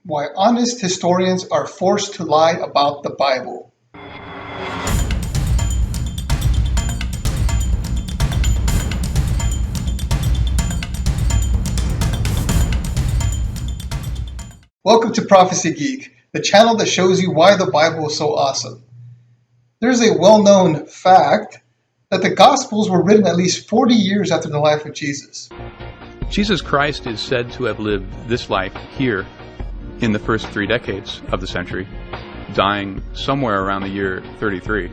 Why honest historians are forced to lie about the Bible. Welcome to ProphecyGeek, the channel that shows you why the Bible is so awesome. There's a well-known fact that the Gospels were written at least 40 years after the life of Jesus. Jesus Christ is said to have lived this life here in the first 3 decades of the century, dying somewhere around the year 33.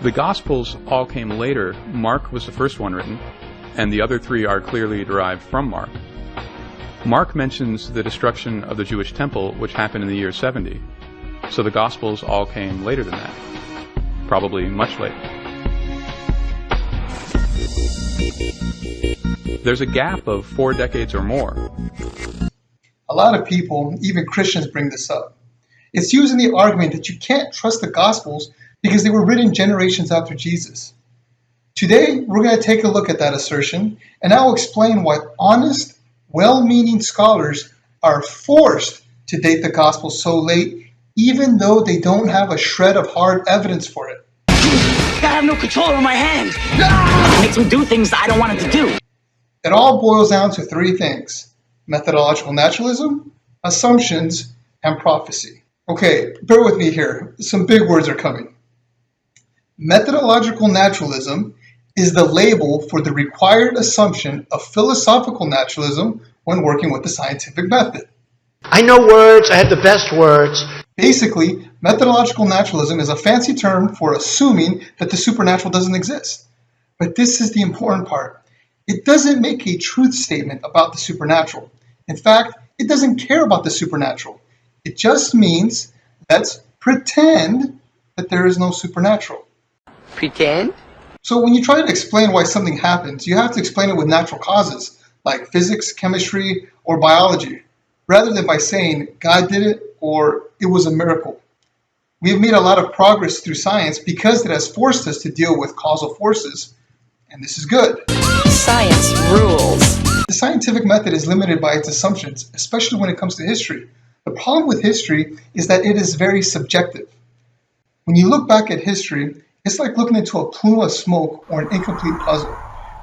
The Gospels all came later. Mark was the first one written, and the other 3 are clearly derived from Mark. Mark mentions the destruction of the Jewish temple, which happened in the year 70. So the Gospels all came later than that, probably much later. There's a gap of 4 decades or more. A lot of people, even Christians, bring this up. It's used in the argument that you can't trust the Gospels because they were written generations after Jesus. Today, we're going to take a look at that assertion, and I will explain why honest, well-meaning scholars are forced to date the Gospels so late, even though they don't have a shred of hard evidence for it. I have no control over my hands. It makes me do things I don't want it to do. It all boils down to 3 things: methodological naturalism, assumptions, and prophecy. Okay, bear with me here. Some big words are coming. Methodological naturalism is the label for the required assumption of philosophical naturalism when working with the scientific method. I know words, I have the best words. Basically, methodological naturalism is a fancy term for assuming that the supernatural doesn't exist. But this is the important part. It doesn't make a truth statement about the supernatural. In fact, it doesn't care about the supernatural. It just means let's pretend that there is no supernatural. Pretend? So when you try to explain why something happens, you have to explain it with natural causes, like physics, chemistry, or biology, rather than by saying God did it or it was a miracle. We have made a lot of progress through science because it has forced us to deal with causal forces, and this is good. Science rules. The scientific method is limited by its assumptions, especially when it comes to history. The problem with history is that it is very subjective. When you look back at history, it's like looking into a plume of smoke or an incomplete puzzle.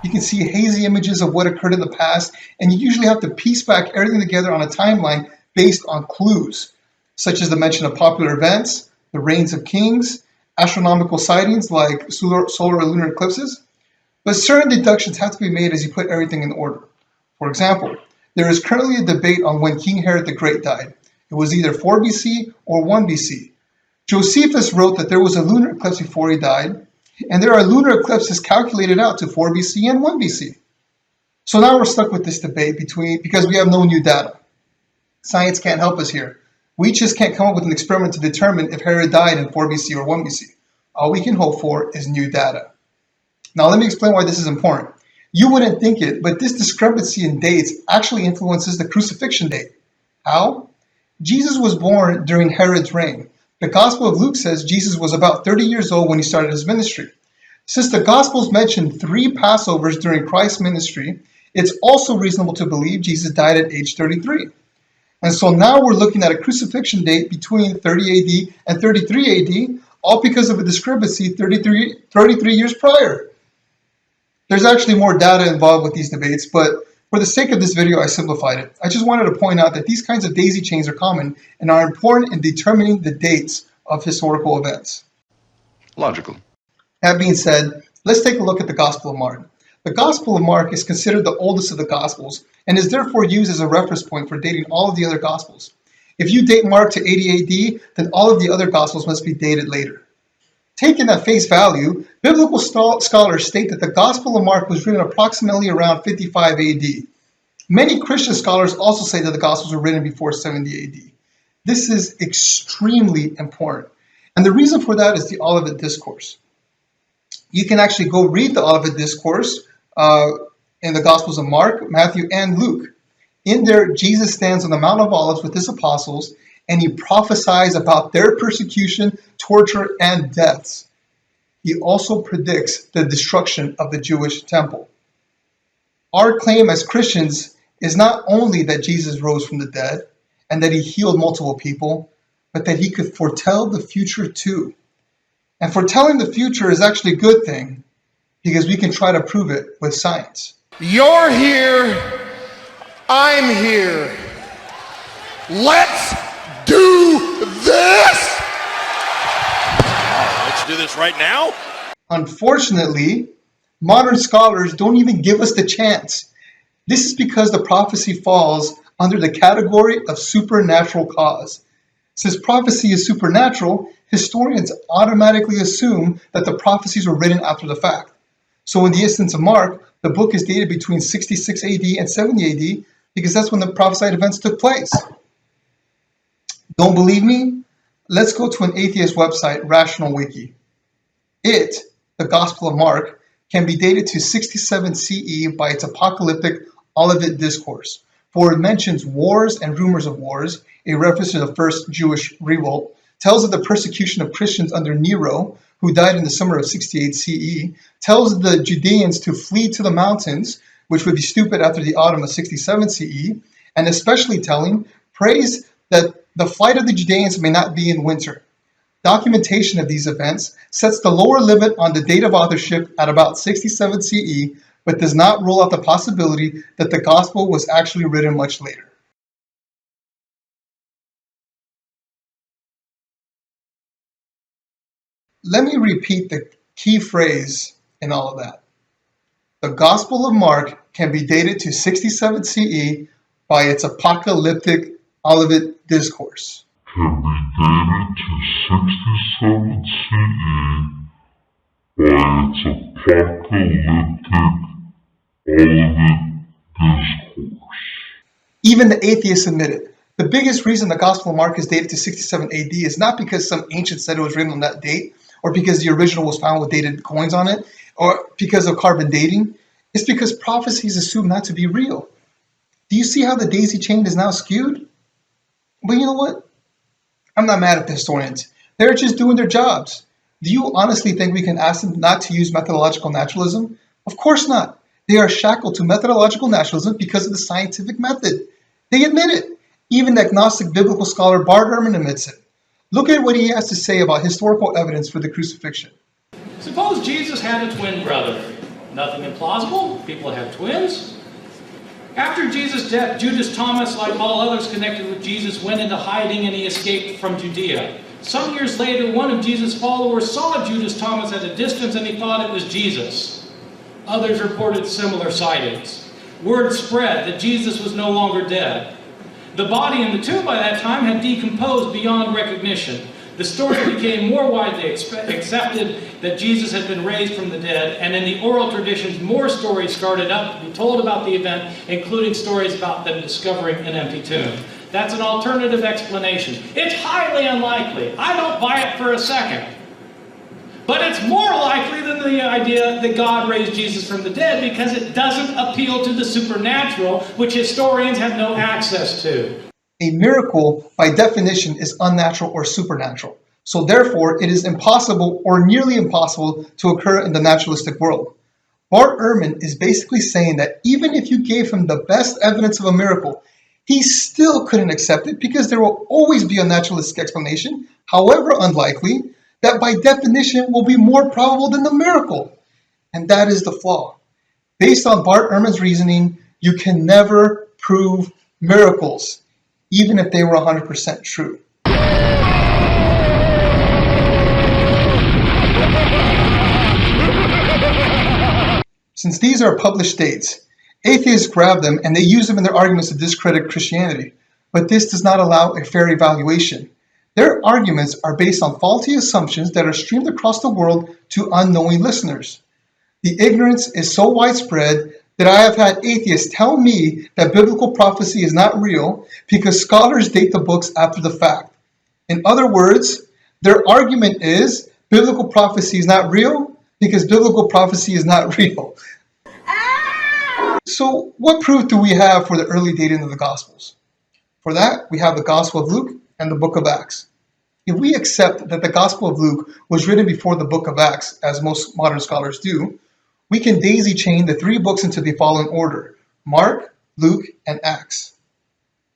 You can see hazy images of what occurred in the past, and you usually have to piece back everything together on a timeline based on clues, such as the mention of popular events, the reigns of kings, astronomical sightings like solar or lunar eclipses. But certain deductions have to be made as you put everything in order. For example, there is currently a debate on when King Herod the Great died. It was either 4 BC or 1 BC. Josephus wrote that there was a lunar eclipse before he died, and there are lunar eclipses calculated out to 4 BC and 1 BC. So now we're stuck with this debate because we have no new data. Science can't help us here. We just can't come up with an experiment to determine if Herod died in 4 BC or 1 BC. All we can hope for is new data. Now let me explain why this is important. You wouldn't think it, but this discrepancy in dates actually influences the crucifixion date. How? Jesus was born during Herod's reign. The Gospel of Luke says Jesus was about 30 years old when he started his ministry. Since the Gospels mention 3 Passovers during Christ's ministry, it's also reasonable to believe Jesus died at age 33. And so now we're looking at a crucifixion date between 30 AD and 33 AD, all because of a discrepancy 33 years prior. There's actually more data involved with these debates, but for the sake of this video, I simplified it. I just wanted to point out that these kinds of daisy chains are common and are important in determining the dates of historical events. Logical. That being said, let's take a look at the Gospel of Mark. The Gospel of Mark is considered the oldest of the Gospels and is therefore used as a reference point for dating all of the other Gospels. If you date Mark to 80 AD, then all of the other Gospels must be dated later. Taken at face value, biblical scholars state that the Gospel of Mark was written approximately around 55 AD. Many Christian scholars also say that the Gospels were written before 70 AD. This is extremely important, and the reason for that is the Olivet Discourse. You can actually go read the Olivet Discourse in the Gospels of Mark, Matthew, and Luke. In there, Jesus stands on the Mount of Olives with his apostles, and he prophesies about their persecution, torture, and deaths. He also predicts the destruction of the Jewish temple. Our claim as Christians is not only that Jesus rose from the dead, and that he healed multiple people, but that he could foretell the future too. And foretelling the future is actually a good thing because we can try to prove it with science. You're here, I'm here. Let's do this! Let's do this right now? Unfortunately, modern scholars don't even give us the chance. This is because the prophecy falls under the category of supernatural cause. Since prophecy is supernatural, historians automatically assume that the prophecies were written after the fact. So in the instance of Mark, the book is dated between 66 AD and 70 AD because that's when the prophesied events took place. Don't believe me? Let's go to an atheist website, Rational Wiki. It, the Gospel of Mark, can be dated to 67 CE by its apocalyptic Olivet Discourse, for it mentions wars and rumors of wars, a reference to the first Jewish revolt, tells of the persecution of Christians under Nero, who died in the summer of 68 CE, tells the Judeans to flee to the mountains, which would be stupid after the autumn of 67 CE, and especially telling, prays that the flight of the Judeans may not be in winter. Documentation of these events sets the lower limit on the date of authorship at about 67 CE, but does not rule out the possibility that the Gospel was actually written much later. Let me repeat the key phrase in all of that. The Gospel of Mark can be dated to 67 CE by its apocalyptic Olivet Discourse. Can be dated to 67 CE by its apocalyptic Olivet Discourse. Even the atheists admit it. The biggest reason the Gospel of Mark is dated to 67 AD is not because some ancient said it was written on that date, or because the original was found with dated coins on it, or because of carbon dating. It's because prophecy is assumed not to be real. Do you see how the daisy chain is now skewed? But you know what? I'm not mad at the historians. They're just doing their jobs. Do you honestly think we can ask them not to use methodological naturalism? Of course not. They are shackled to methodological naturalism because of the scientific method. They admit it. Even the agnostic biblical scholar Bart Ehrman admits it. Look at what he has to say about historical evidence for the crucifixion. Suppose Jesus had a twin brother. Nothing implausible. People have twins. After Jesus' death, Judas Thomas, like all others connected with Jesus, went into hiding and he escaped from Judea. Some years later, one of Jesus' followers saw Judas Thomas at a distance and he thought it was Jesus. Others reported similar sightings. Word spread that Jesus was no longer dead. The body in the tomb by that time had decomposed beyond recognition. The story became more widely accepted that Jesus had been raised from the dead, and in the oral traditions, more stories started up to be told about the event, including stories about them discovering an empty tomb. That's an alternative explanation. It's highly unlikely. I don't buy it for a second. But it's more likely than the idea that God raised Jesus from the dead because it doesn't appeal to the supernatural, which historians have no access to. A miracle, by definition, is unnatural or supernatural. So therefore, it is impossible or nearly impossible to occur in the naturalistic world. Bart Ehrman is basically saying that even if you gave him the best evidence of a miracle, he still couldn't accept it because there will always be a naturalistic explanation, however unlikely, that by definition will be more probable than the miracle. And that is the flaw. Based on Bart Ehrman's reasoning, you can never prove miracles, even if they were 100% true. Since these are published dates, atheists grab them and they use them in their arguments to discredit Christianity, but this does not allow a fair evaluation. Their arguments are based on faulty assumptions that are streamed across the world to unknowing listeners. The ignorance is so widespread that I have had atheists tell me that biblical prophecy is not real because scholars date the books after the fact. In other words, their argument is biblical prophecy is not real because biblical prophecy is not real. So what proof do we have for the early dating of the Gospels? For that, we have the Gospel of Luke and the book of Acts. If we accept that the Gospel of Luke was written before the book of Acts, as most modern scholars do, we can daisy chain the three books into the following order: Mark, Luke, and Acts.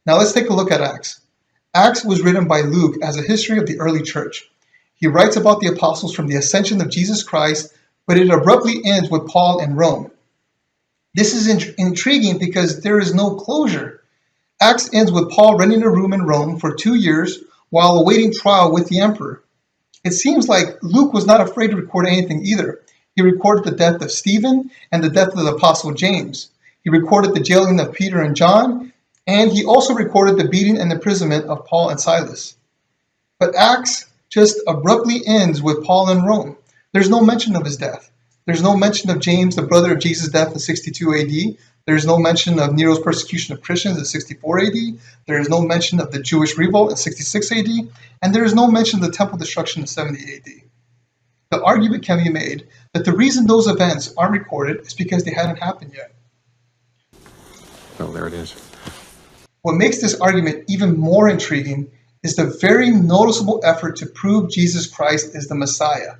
Now let's take a look at Acts. Acts was written by Luke as a history of the early church. He writes about the apostles from the ascension of Jesus Christ, but it abruptly ends with Paul in Rome. This is intriguing because there is no closure. Acts ends with Paul renting a room in Rome for 2 years while awaiting trial with the emperor. It seems like Luke was not afraid to record anything either. He recorded the death of Stephen and the death of the apostle James. He recorded the jailing of Peter and John, and he also recorded the beating and imprisonment of Paul and Silas. But Acts just abruptly ends with Paul in Rome. There's no mention of his death. There's no mention of James, the brother of Jesus' death in 62 AD. There's no mention of Nero's persecution of Christians in 64 AD. There is no mention of the Jewish revolt in 66 AD. And there is no mention of the temple destruction in 70 AD. The argument can be made that the reason those events aren't recorded is because they hadn't happened yet. Well, there it is. What makes this argument even more intriguing is the very noticeable effort to prove Jesus Christ is the Messiah.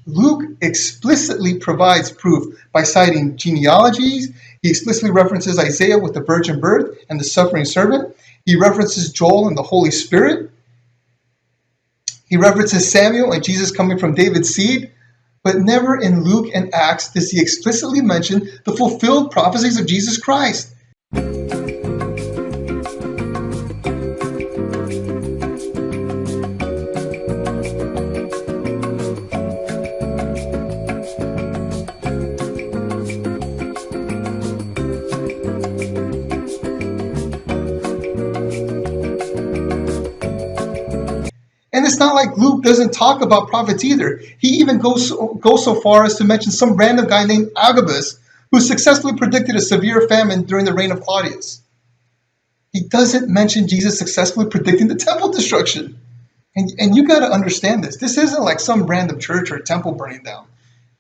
Luke explicitly provides proof by citing genealogies. He explicitly references Isaiah with the virgin birth and the suffering servant. He references Joel and the Holy Spirit. He references Samuel and Jesus coming from David's seed. But never in Luke and Acts does he explicitly mention the fulfilled prophecies of Jesus Christ. And it's not like Luke doesn't talk about prophets either. He even goes so far as to mention some random guy named Agabus who successfully predicted a severe famine during the reign of Claudius. He doesn't mention Jesus successfully predicting the temple destruction. And you got to understand this. This isn't like some random church or temple burning down.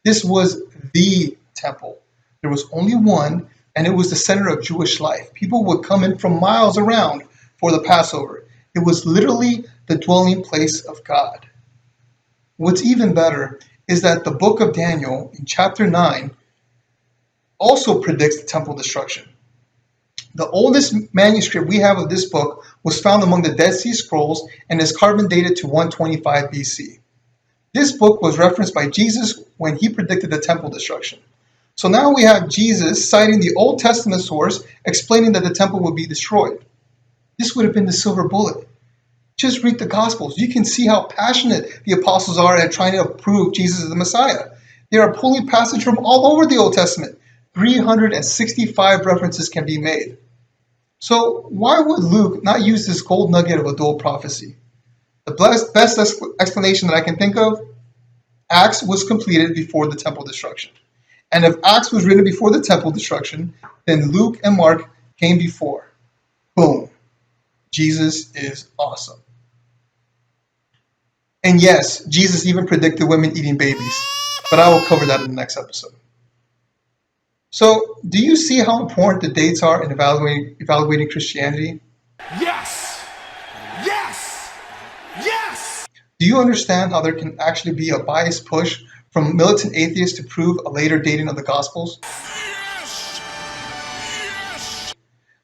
This was the temple. There was only one, and it was the center of Jewish life. People would come in from miles around for the Passover. It was literally the dwelling place of God. What's even better is that the book of Daniel in chapter 9 also predicts the temple destruction. The oldest manuscript we have of this book was found among the Dead Sea Scrolls and is carbon dated to 125 BC. This book was referenced by Jesus when he predicted the temple destruction. So now we have Jesus citing the Old Testament source explaining that the temple would be destroyed. This would have been the silver bullet. Just read the Gospels. You can see how passionate the apostles are at trying to prove Jesus is the Messiah. They are pulling passage from all over the Old Testament. 365 references can be made. So why would Luke not use this gold nugget of a dual prophecy? The best explanation that I can think of, Acts was completed before the temple destruction. And if Acts was written before the temple destruction, then Luke and Mark came before. Boom. Jesus is awesome. And yes, Jesus even predicted women eating babies, but I will cover that in the next episode. So, do you see how important the dates are in evaluating Christianity? Yes! Yes! Yes! Do you understand how there can actually be a biased push from militant atheists to prove a later dating of the Gospels? Yes! Yes!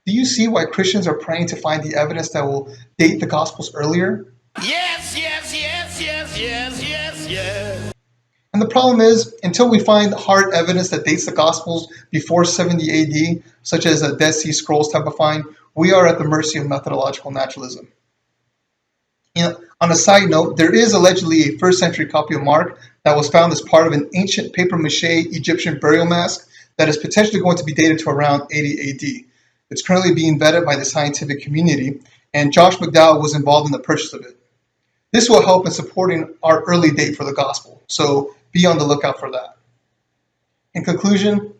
Do you see why Christians are praying to find the evidence that will date the Gospels earlier? Yes, yes, yes, yes, yes, yes, yes. And the problem is, until we find hard evidence that dates the Gospels before 70 AD, such as a Dead Sea Scrolls type of find, we are at the mercy of methodological naturalism. On a side note, there is allegedly a 1st century copy of Mark that was found as part of an ancient papier-mâché Egyptian burial mask that is potentially going to be dated to around 80 AD. It's currently being vetted by the scientific community, and Josh McDowell was involved in the purchase of it. This will help in supporting our early date for the gospel, so be on the lookout for that. In conclusion,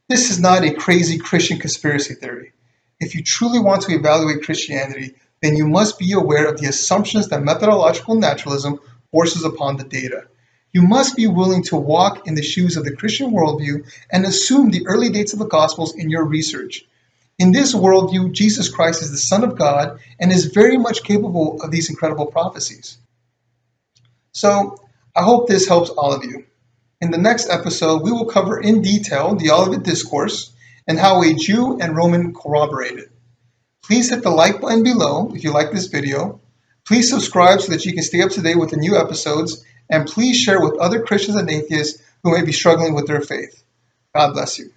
this is not a crazy Christian conspiracy theory. If you truly want to evaluate Christianity, then you must be aware of the assumptions that methodological naturalism forces upon the data. You must be willing to walk in the shoes of the Christian worldview and assume the early dates of the Gospels in your research. In this worldview, Jesus Christ is the Son of God and is very much capable of these incredible prophecies. So, I hope this helps all of you. In the next episode, we will cover in detail the Olivet Discourse and how a Jew and Roman corroborated. Please hit the like button below if you like this video. Please subscribe so that you can stay up to date with the new episodes. And please share with other Christians and atheists who may be struggling with their faith. God bless you.